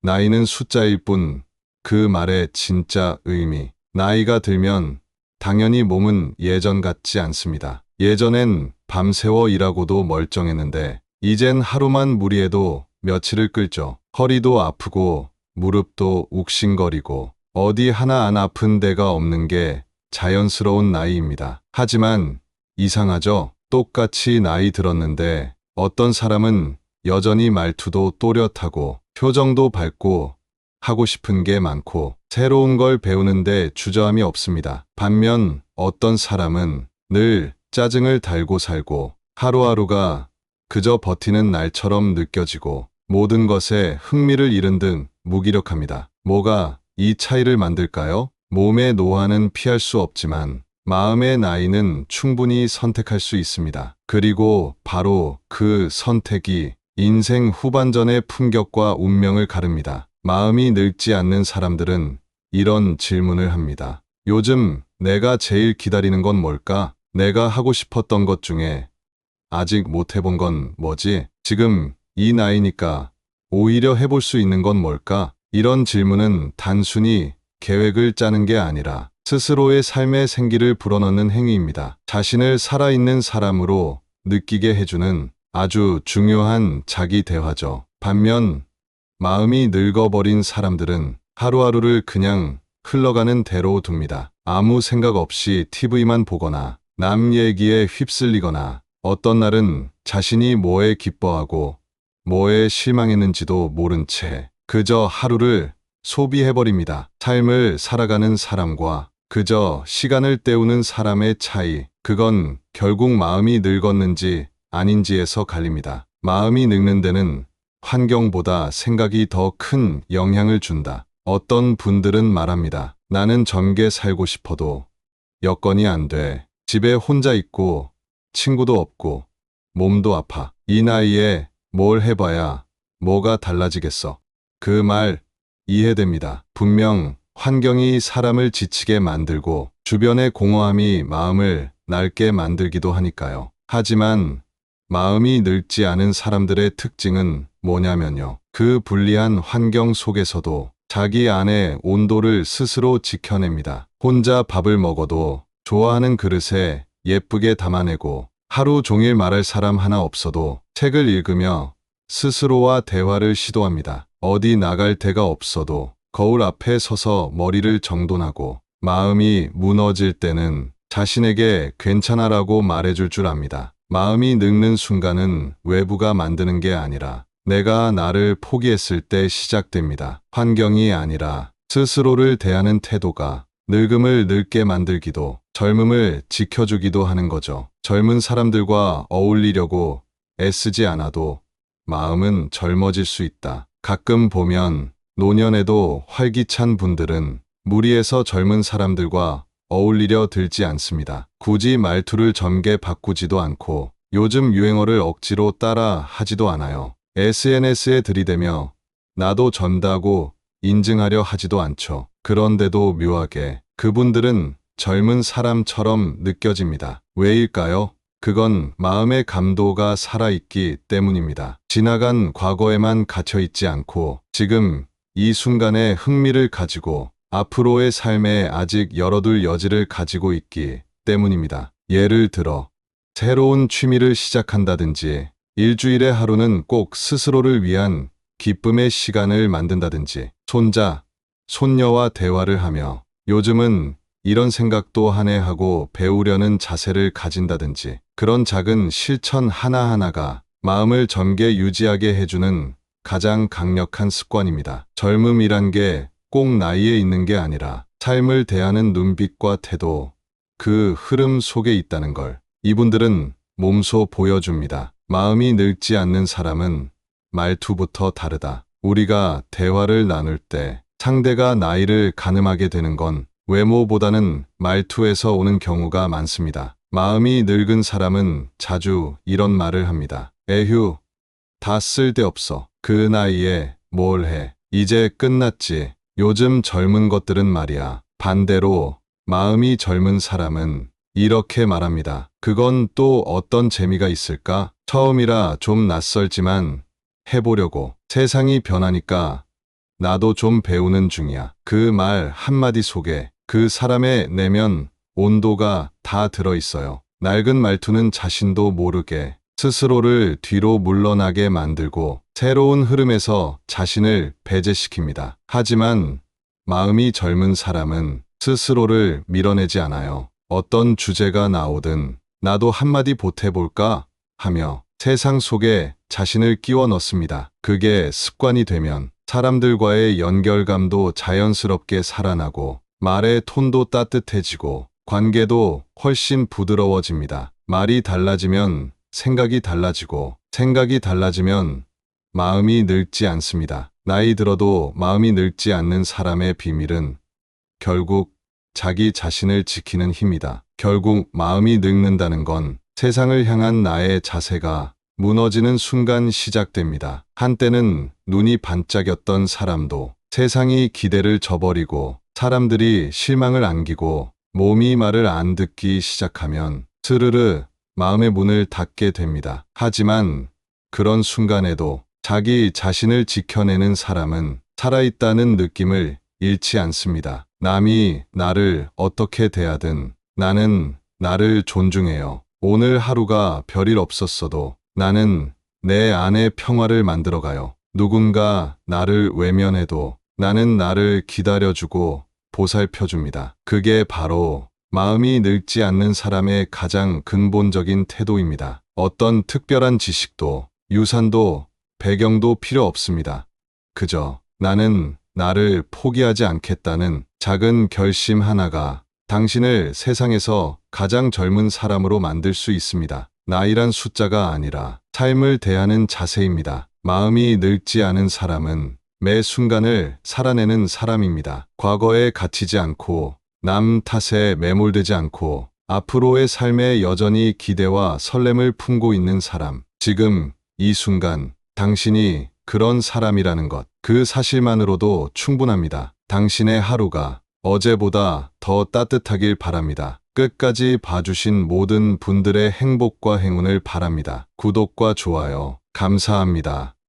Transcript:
나이는 숫자일 뿐 그 말의 진짜 의미. 나이가 들면 당연히 몸은 예전 같지 않습니다. 예전엔 밤새워 일하고도 멀쩡했는데 이젠 하루만 무리해도 며칠을 끌죠. 허리도 아프고 무릎도 욱신거리고 어디 하나 안 아픈 데가 없는 게 자연스러운 나이입니다. 하지만 이상하죠? 똑같이 나이 들었는데 어떤 사람은 여전히 말투도 또렷하고 표정도 밝고 하고 싶은 게 많고 새로운 걸 배우는데 주저함이 없습니다. 반면 어떤 사람은 늘 짜증을 달고 살고 하루하루가 그저 버티는 날처럼 느껴지고 모든 것에 흥미를 잃은 듯 무기력합니다. 뭐가 이 차이를 만들까요? 몸의 노화는 피할 수 없지만 마음의 나이는 충분히 선택할 수 있습니다. 그리고 바로 그 선택이 인생 후반전의 품격과 운명을 가릅니다. 마음이 늙지 않는 사람들은 이런 질문을 합니다. 요즘 내가 제일 기다리는 건 뭘까? 내가 하고 싶었던 것 중에 아직 못 해본 건 뭐지? 지금 이 나이니까 오히려 해볼 수 있는 건 뭘까? 이런 질문은 단순히 계획을 짜는 게 아니라 스스로의 삶의 생기를 불어넣는 행위입니다. 자신을 살아있는 사람으로 느끼게 해주는 아주 중요한 자기 대화죠. 반면 마음이 늙어버린 사람들은 하루하루를 그냥 흘러가는 대로 둡니다. 아무 생각 없이 TV만 보거나 남 얘기에 휩쓸리거나 어떤 날은 자신이 뭐에 기뻐하고 뭐에 실망했는지도 모른 채 그저 하루를 소비해버립니다. 삶을 살아가는 사람과 그저 시간을 때우는 사람의 차이, 그건 결국 마음이 늙었는지 아닌지에서 갈립니다. 마음이 늙는 데는 환경보다 생각이 더 큰 영향을 준다. 어떤 분들은 말합니다. 나는 젊게 살고 싶어도 여건이 안 돼. 집에 혼자 있고 친구도 없고 몸도 아파. 이 나이에 뭘 해봐야 뭐가 달라지겠어. 그 말 이해됩니다. 분명 환경이 사람을 지치게 만들고 주변의 공허함이 마음을 낡게 만들기도 하니까요. 하지만 마음이 늙지 않은 사람들의 특징은 뭐냐면요. 그 불리한 환경 속에서도 자기 안의 온도를 스스로 지켜냅니다. 혼자 밥을 먹어도 좋아하는 그릇에 예쁘게 담아내고 하루 종일 말할 사람 하나 없어도 책을 읽으며 스스로와 대화를 시도합니다. 어디 나갈 데가 없어도 거울 앞에 서서 머리를 정돈하고 마음이 무너질 때는 자신에게 괜찮아라고 말해줄 줄 압니다. 마음이 늙는 순간은 외부가 만드는 게 아니라 내가 나를 포기했을 때 시작됩니다. 환경이 아니라 스스로를 대하는 태도가 늙음을 늙게 만들기도 젊음을 지켜주기도 하는 거죠. 젊은 사람들과 어울리려고 애쓰지 않아도 마음은 젊어질 수 있다. 가끔 보면 노년에도 활기찬 분들은 무리해서 젊은 사람들과 어울리려 들지 않습니다. 굳이 말투를 젊게 바꾸지도 않고 요즘 유행어를 억지로 따라 하지도 않아요. SNS에 들이대며 나도 젊다고 인증하려 하지도 않죠. 그런데도 묘하게 그분들은 젊은 사람처럼 느껴집니다. 왜일까요? 그건 마음의 감도가 살아있기 때문입니다. 지나간 과거에만 갇혀있지 않고 지금 이 순간에 흥미를 가지고 앞으로의 삶에 아직 열어둘 여지를 가지고 있기 때문입니다. 예를 들어 새로운 취미를 시작한다든지 일주일에 하루는 꼭 스스로를 위한 기쁨의 시간을 만든다든지 손자, 손녀와 대화를 하며 요즘은 이런 생각도 하네 하고 배우려는 자세를 가진다든지 그런 작은 실천 하나하나가 마음을 젊게 유지하게 해주는 가장 강력한 습관입니다. 젊음이란 게 꼭 나이에 있는 게 아니라 삶을 대하는 눈빛과 태도, 그 흐름 속에 있다는 걸 이분들은 몸소 보여줍니다. 마음이 늙지 않는 사람은 말투부터 다르다. 우리가 대화를 나눌 때 상대가 나이를 가늠하게 되는 건 외모보다는 말투에서 오는 경우가 많습니다. 마음이 늙은 사람은 자주 이런 말을 합니다. 에휴, 다 쓸데없어. 그 나이에 뭘 해. 이제 끝났지. 요즘 젊은 것들은 말이야. 반대로 마음이 젊은 사람은 이렇게 말합니다. 그건 또 어떤 재미가 있을까? 처음이라 좀 낯설지만 해보려고. 세상이 변하니까 나도 좀 배우는 중이야. 그 말 한마디 속에 그 사람의 내면 온도가 다 들어 있어요. 낡은 말투는 자신도 모르게 스스로를 뒤로 물러나게 만들고 새로운 흐름에서 자신을 배제시킵니다. 하지만 마음이 젊은 사람은 스스로를 밀어내지 않아요. 어떤 주제가 나오든 나도 한마디 보태볼까 하며 세상 속에 자신을 끼워 넣습니다. 그게 습관이 되면 사람들과의 연결감도 자연스럽게 살아나고 말의 톤도 따뜻해지고 관계도 훨씬 부드러워집니다. 말이 달라지면 생각이 달라지고 생각이 달라지면 마음이 늙지 않습니다. 나이 들어도 마음이 늙지 않는 사람의 비밀은 결국 자기 자신을 지키는 힘이다. 결국 마음이 늙는다는 건 세상을 향한 나의 자세가 무너지는 순간 시작됩니다. 한때는 눈이 반짝였던 사람도 세상이 기대를 저버리고 사람들이 실망을 안기고 몸이 말을 안 듣기 시작하면 스르르 마음의 문을 닫게 됩니다. 하지만 그런 순간에도 자기 자신을 지켜내는 사람은 살아있다는 느낌을 잃지 않습니다. 남이 나를 어떻게 대하든 나는 나를 존중해요. 오늘 하루가 별일 없었어도 나는 내 안의 평화를 만들어가요. 누군가 나를 외면해도 나는 나를 기다려주고 보살펴줍니다. 그게 바로 마음이 늙지 않는 사람의 가장 근본적인 태도입니다. 어떤 특별한 지식도 유산도 배경도 필요 없습니다. 그저 나는 나를 포기하지 않겠다는 작은 결심 하나가 당신을 세상에서 가장 젊은 사람으로 만들 수 있습니다. 나이란 숫자가 아니라 삶을 대하는 자세입니다. 마음이 늙지 않은 사람은 매 순간을 살아내는 사람입니다. 과거에 갇히지 않고 남 탓에 매몰되지 않고 앞으로의 삶에 여전히 기대와 설렘을 품고 있는 사람. 지금 이 순간 당신이 그런 사람이라는 것, 그 사실만으로도 충분합니다. 당신의 하루가 어제보다 더 따뜻하길 바랍니다. 끝까지 봐주신 모든 분들의 행복과 행운을 바랍니다. 구독과 좋아요 감사합니다.